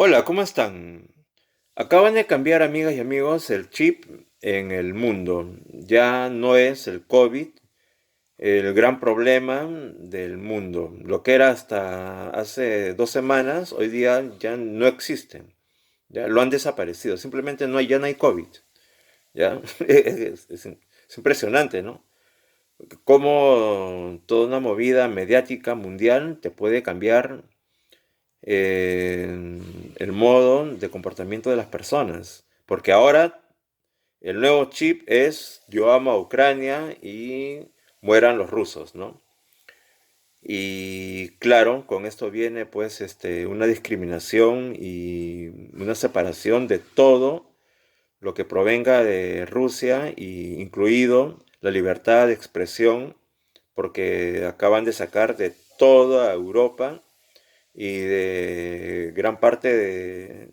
Hola, ¿cómo están? Acaban de cambiar, amigas y amigos, el chip en el mundo. Ya no es el COVID el gran problema del mundo. Lo que era hasta hace 2 semanas, hoy día ya no existen. Ya lo han desaparecido. Simplemente ya no hay COVID. ¿Ya? Es impresionante, ¿no? Cómo toda una movida mediática mundial te puede cambiar el modo de comportamiento de las personas. Porque ahora el nuevo chip es yo amo a Ucrania y mueran los rusos, ¿no? Y claro, con esto viene pues una discriminación y una separación de todo lo que provenga de Rusia, y incluido la libertad de expresión, porque acaban de sacar de toda Europa y de gran parte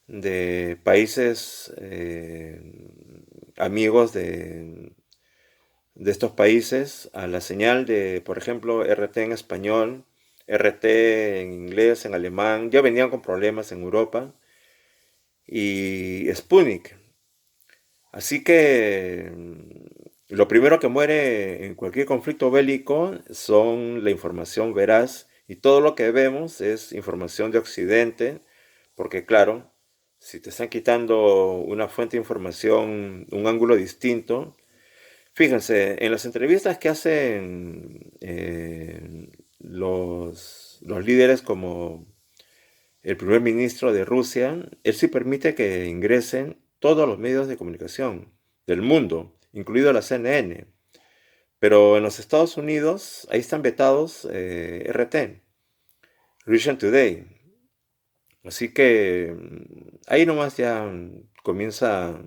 de países amigos de estos países a la señal de, por ejemplo, RT en español, RT en inglés, en alemán. Ya venían con problemas en Europa, y Sputnik. Así que lo primero que muere en cualquier conflicto bélico son la información veraz, y todo lo que vemos es información de Occidente, porque claro, si te están quitando una fuente de información, un ángulo distinto. Fíjense, en las entrevistas que hacen los líderes, como el primer ministro de Rusia, él sí permite que ingresen todos los medios de comunicación del mundo, incluido la CNN. Pero en los Estados Unidos, ahí están vetados RT, Russia Today. Así que ahí nomás ya comienza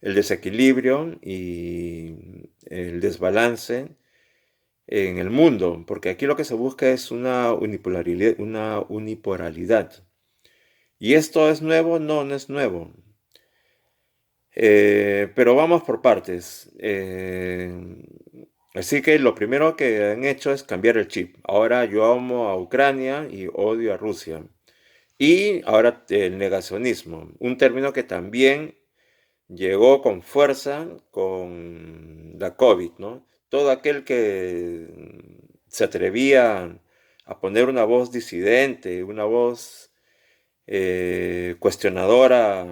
el desequilibrio y el desbalance en el mundo, porque aquí lo que se busca es una unipolaridad, una unipolaridad. ¿Y esto es nuevo? No, no es nuevo. Pero vamos por partes. Así que lo primero que han hecho es cambiar el chip. Ahora yo amo a Ucrania y odio a Rusia. Y ahora el negacionismo, un término que también llegó con fuerza con la COVID, ¿no? Todo aquel que se atrevía a poner una voz disidente, una voz cuestionadora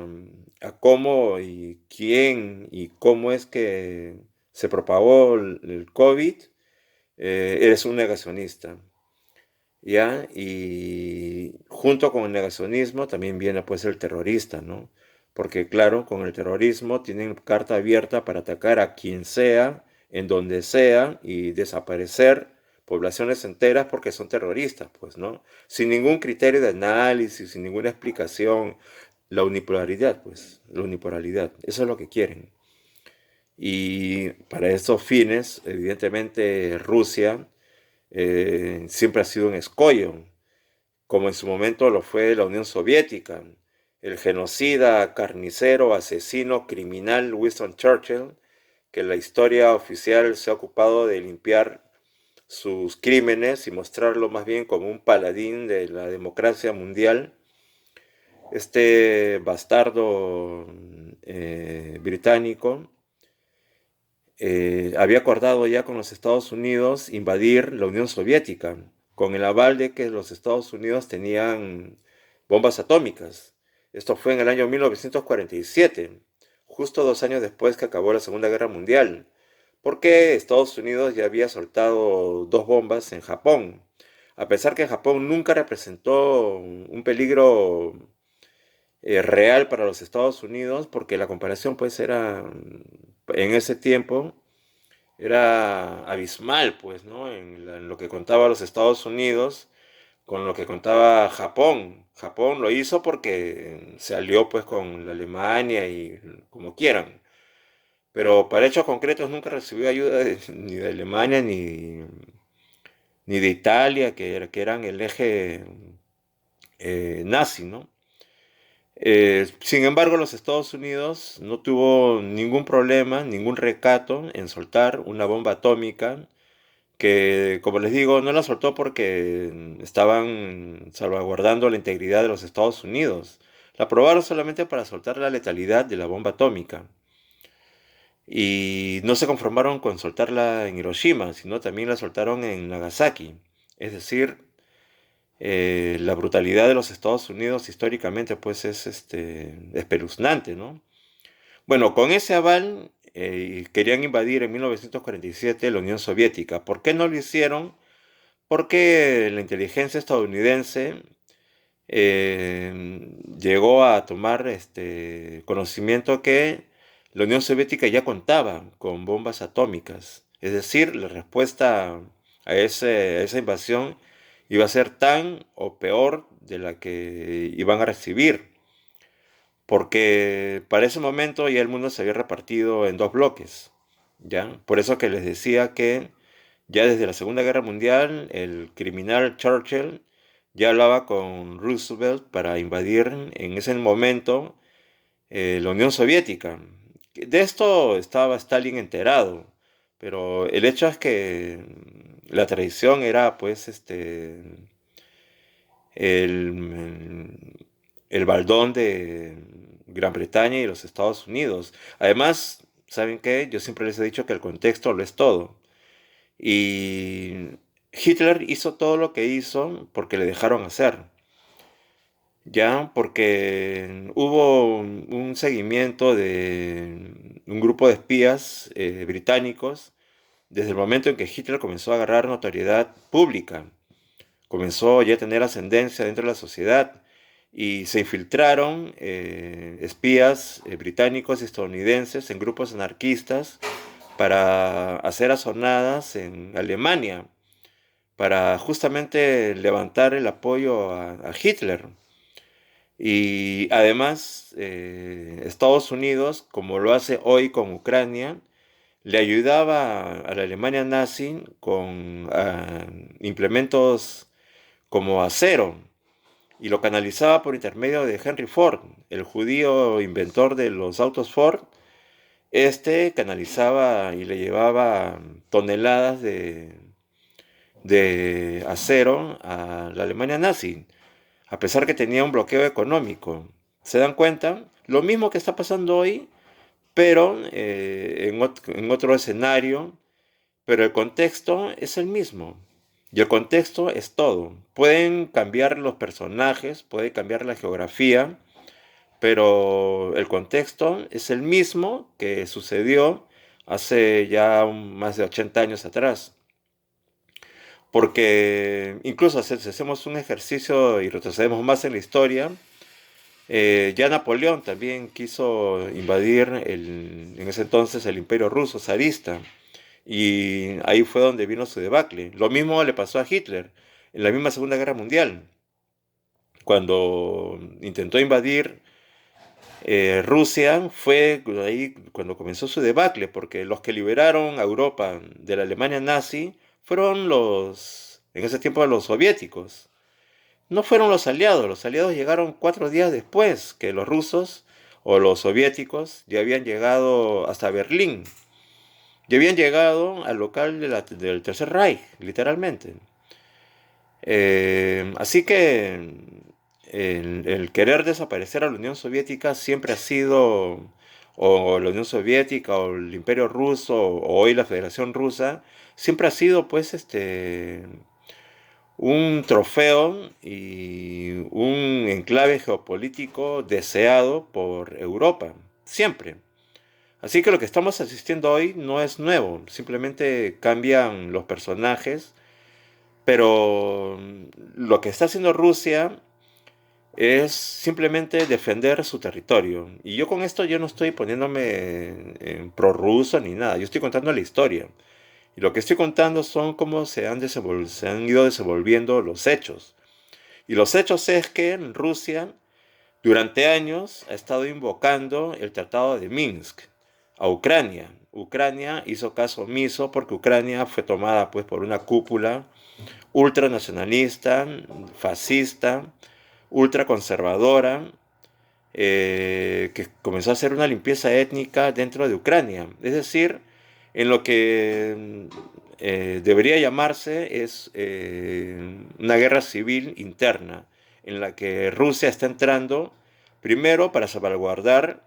a cómo y quién y cómo es que se propagó el COVID, eres un negacionista. ¿Ya? Y junto con el negacionismo también viene pues el terrorista, ¿no? Porque claro, con el terrorismo tienen carta abierta para atacar a quien sea, en donde sea, y desaparecer poblaciones enteras porque son terroristas, pues, ¿no? Sin ningún criterio de análisis, sin ninguna explicación. La unipolaridad, pues, la unipolaridad, eso es lo que quieren. Y para esos fines, evidentemente, Rusia siempre ha sido un escollo, como en su momento lo fue la Unión Soviética. El genocida, carnicero, asesino, criminal Winston Churchill, que la historia oficial se ha ocupado de limpiar sus crímenes y mostrarlo más bien como un paladín de la democracia mundial. Este bastardo británico había acordado ya con los Estados Unidos invadir la Unión Soviética, con el aval de que los Estados Unidos tenían bombas atómicas. Esto fue en el año 1947, justo 2 años después que acabó la Segunda Guerra Mundial, porque Estados Unidos ya había soltado dos bombas en Japón, a pesar que Japón nunca representó un peligro real para los Estados Unidos, porque la comparación pues era en ese tiempo era abismal, pues, ¿no? En lo que contaba los Estados Unidos con lo que contaba Japón. Japón lo hizo porque se alió, pues, con la Alemania y como quieran. Pero para hechos concretos nunca recibió ayuda ni de Alemania ni de Italia, que eran el eje nazi, ¿no? Sin embargo, los Estados Unidos no tuvo ningún problema, ningún recato en soltar una bomba atómica que, como les digo, no la soltó porque estaban salvaguardando la integridad de los Estados Unidos. La aprobaron solamente para soltar la letalidad de la bomba atómica. Y no se conformaron con soltarla en Hiroshima, sino también la soltaron en Nagasaki. Es decir, la brutalidad de los Estados Unidos históricamente pues es espeluznante, ¿no? Bueno, con ese aval querían invadir en 1947 la Unión Soviética. ¿Por qué no lo hicieron? Porque la inteligencia estadounidense llegó a tomar conocimiento que la Unión Soviética ya contaba con bombas atómicas. Es decir, la respuesta a esa invasión iba a ser tan o peor de la que iban a recibir, porque para ese momento ya el mundo se había repartido en dos bloques, ¿ya? Por eso que les decía que ya desde la Segunda Guerra Mundial, el criminal Churchill ya hablaba con Roosevelt para invadir en ese momento la Unión Soviética. De esto estaba Stalin enterado, pero el hecho es que la tradición era pues el baldón de Gran Bretaña y los Estados Unidos. Además, ¿saben qué? Yo siempre les he dicho que el contexto lo es todo. Y Hitler hizo todo lo que hizo porque le dejaron hacer, ya, porque hubo un seguimiento de un grupo de espías británicos desde el momento en que Hitler comenzó a agarrar notoriedad pública, comenzó ya a tener ascendencia dentro de la sociedad y se infiltraron espías británicos y estadounidenses en grupos anarquistas para hacer azonadas en Alemania, para justamente levantar el apoyo a Hitler. Y además, Estados Unidos, como lo hace hoy con Ucrania, le ayudaba a la Alemania nazi con implementos como acero y lo canalizaba por intermedio de Henry Ford, el judío inventor de los autos Ford. Este canalizaba y le llevaba toneladas de acero a la Alemania nazi, a pesar que tenía un bloqueo económico. ¿Se dan cuenta? Lo mismo que está pasando hoy, pero en otro escenario, pero el contexto es el mismo. Y el contexto es todo. Pueden cambiar los personajes, puede cambiar la geografía, pero el contexto es el mismo que sucedió hace ya más de 80 años atrás. Porque incluso si hacemos un ejercicio y retrocedemos más en la historia, ya Napoleón también quiso invadir en ese entonces el Imperio Ruso zarista. Y ahí fue donde vino su debacle. Lo mismo le pasó a Hitler en la misma Segunda Guerra Mundial, cuando intentó invadir Rusia, fue ahí cuando comenzó su debacle, porque los que liberaron a Europa de la Alemania nazi fueron en ese tiempo los soviéticos. No fueron los aliados llegaron 4 días después que los rusos o los soviéticos ya habían llegado hasta Berlín, ya habían llegado al local del Tercer Reich, literalmente. Así que el querer desaparecer a la Unión Soviética siempre ha sido, o la Unión Soviética, o el Imperio Ruso, o hoy la Federación Rusa, siempre ha sido pues un trofeo y un enclave geopolítico deseado por Europa, siempre. Así que lo que estamos asistiendo hoy no es nuevo, simplemente cambian los personajes, pero lo que está haciendo Rusia es simplemente defender su territorio. Y yo con esto yo no estoy poniéndome en prorruso ni nada, yo estoy contando la historia. Y lo que estoy contando son cómo se han ido desenvolviendo los hechos. Y los hechos es que Rusia durante años ha estado invocando el Tratado de Minsk a Ucrania. Ucrania hizo caso omiso porque Ucrania fue tomada pues por una cúpula ultranacionalista, fascista, ultraconservadora, que comenzó a hacer una limpieza étnica dentro de Ucrania. Es decir, en lo que debería llamarse es una guerra civil interna en la que Rusia está entrando primero para salvaguardar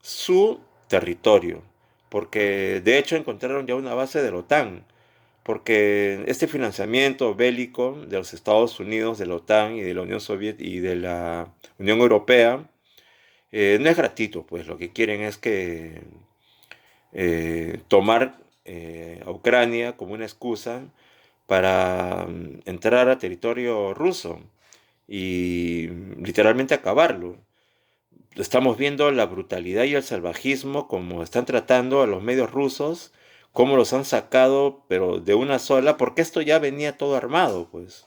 su territorio, porque de hecho encontraron ya una base de la OTAN, porque este financiamiento bélico de los Estados Unidos, de la OTAN y de la Unión Soviética y de la Unión Europea no es gratuito, pues lo que quieren es que tomar a Ucrania como una excusa para entrar a territorio ruso y literalmente acabarlo. Estamos viendo la brutalidad y el salvajismo como están tratando a los medios rusos, cómo los han sacado, pero de una sola, porque esto ya venía todo armado, pues.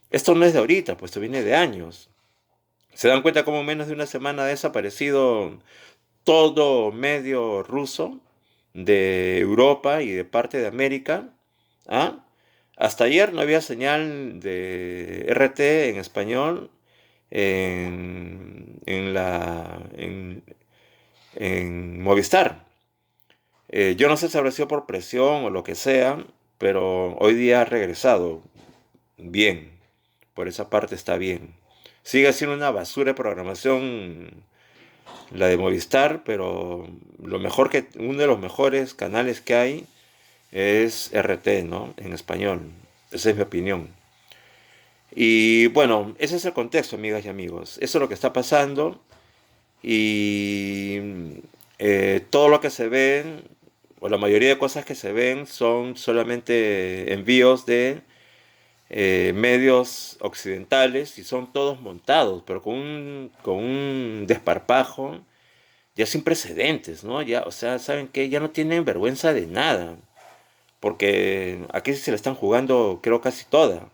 Esto no es de ahorita, pues esto viene de años. Se dan cuenta cómo en menos de una semana ha desaparecido todo medio ruso de Europa y de parte de América. ¿Ah? Hasta ayer no había señal de RT en español en Movistar. Yo no sé si habrá sido por presión o lo que sea, pero hoy día ha regresado bien. Por esa parte está bien. Sigue siendo una basura de programación la de Movistar, pero uno de los mejores canales que hay es RT, ¿no? En español. Esa es mi opinión. Y bueno, ese es el contexto, amigas y amigos. Eso es lo que está pasando y todo lo que se ve, o la mayoría de cosas que se ven, son solamente envíos de medios occidentales y son todos montados, pero con un desparpajo ya sin precedentes, ¿no? Ya, o sea, ¿saben qué? Ya no tienen vergüenza de nada, porque aquí se la están jugando, creo, casi toda.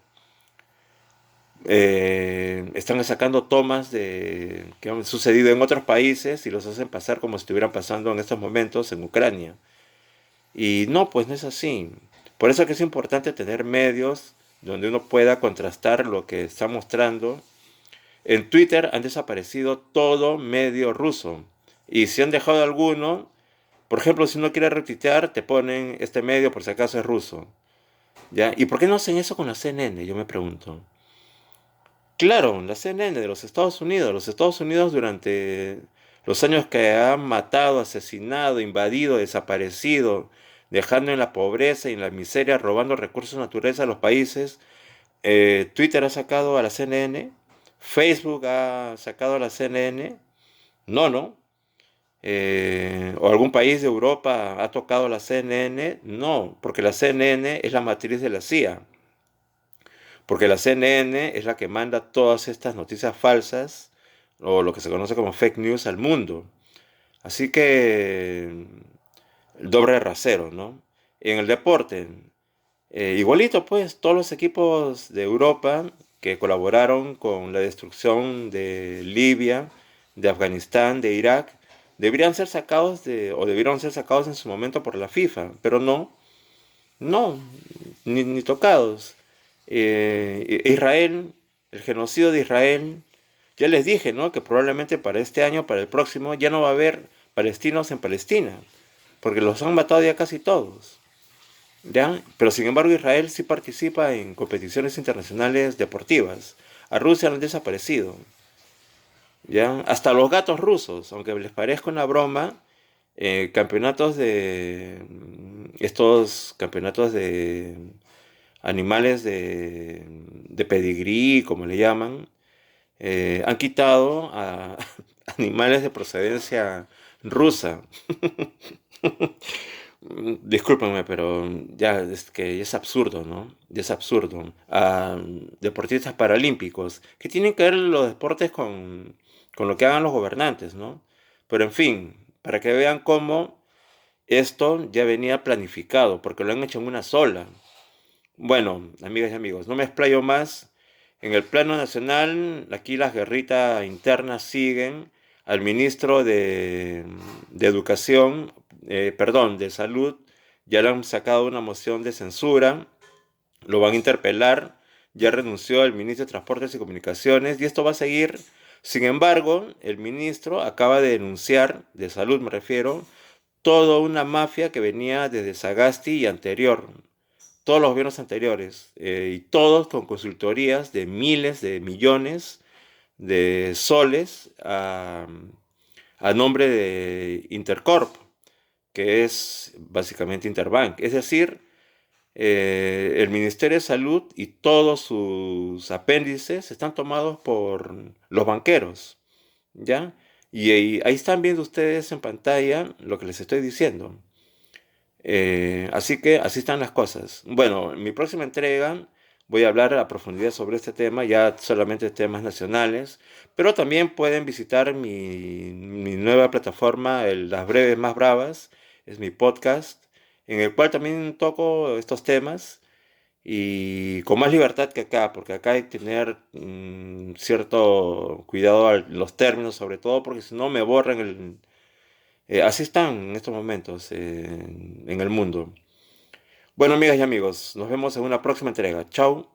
Están sacando tomas de que han sucedido en otros países y los hacen pasar como si estuvieran pasando en estos momentos en Ucrania. Y no, pues no es así. Por eso es que es importante tener medios donde uno pueda contrastar lo que está mostrando. En Twitter han desaparecido todo medio ruso. Y si han dejado alguno, por ejemplo, si uno quiere retuitear, te ponen este medio por si acaso es ruso. ¿Ya? ¿Y por qué no hacen eso con la CNN? Yo me pregunto. Claro, la CNN de los Estados Unidos durante los años que han matado, asesinado, invadido, desaparecido, dejando en la pobreza y en la miseria, robando recursos naturales a los países, Twitter ha sacado a la CNN, Facebook ha sacado a la CNN, no, o algún país de Europa ha tocado la CNN, no, porque la CNN es la matriz de la CIA. Porque la CNN es la que manda todas estas noticias falsas, o lo que se conoce como fake news, al mundo. Así que, el doble rasero, ¿no? En el deporte, igualito pues, todos los equipos de Europa que colaboraron con la destrucción de Libia, de Afganistán, de Irak, o debieron ser sacados en su momento por la FIFA, pero no, ni tocados. Israel, el genocidio de Israel, ya les dije, ¿no? Que probablemente para este año, para el próximo, ya no va a haber palestinos en Palestina, porque los han matado ya casi todos, ¿ya? Pero sin embargo Israel sí participa en competiciones internacionales deportivas. A Rusia lo han desaparecido, ¿ya? Hasta los gatos rusos, aunque les parezca una broma, estos campeonatos de animales de pedigrí, como le llaman, han quitado a animales de procedencia rusa. Discúlpenme, pero ya es que es absurdo, ¿no? Ya es absurdo. A deportistas paralímpicos, que tienen que ver los deportes con lo que hagan los gobernantes, ¿no? Pero en fin, para que vean cómo esto ya venía planificado, porque lo han hecho en una sola. Bueno, amigas y amigos, no me explayo más. En el plano nacional, aquí las guerritas internas siguen. Al ministro de Educación, perdón, de Salud, ya le han sacado una moción de censura, lo van a interpelar, ya renunció el ministro de Transportes y Comunicaciones y esto va a seguir. Sin embargo, el ministro acaba de denunciar, de Salud me refiero, toda una mafia que venía desde Sagasti y anterior. todos los gobiernos anteriores, y todos con consultorías de miles de millones de soles a nombre de Intercorp, que es básicamente Interbank. Es decir, el Ministerio de Salud y todos sus apéndices están tomados por los banqueros, ¿ya? Y ahí están viendo ustedes en pantalla lo que les estoy diciendo. Así que así están las cosas. Bueno, en mi próxima entrega voy a hablar a profundidad sobre este tema, ya solamente temas nacionales, pero también pueden visitar mi nueva plataforma, Las Breves Más Bravas, es mi podcast, en el cual también toco estos temas y con más libertad que acá, porque acá hay que tener cierto cuidado a los términos, sobre todo porque si no me borran así están en estos momentos en el mundo. Bueno, amigas y amigos, nos vemos en una próxima entrega. Chao.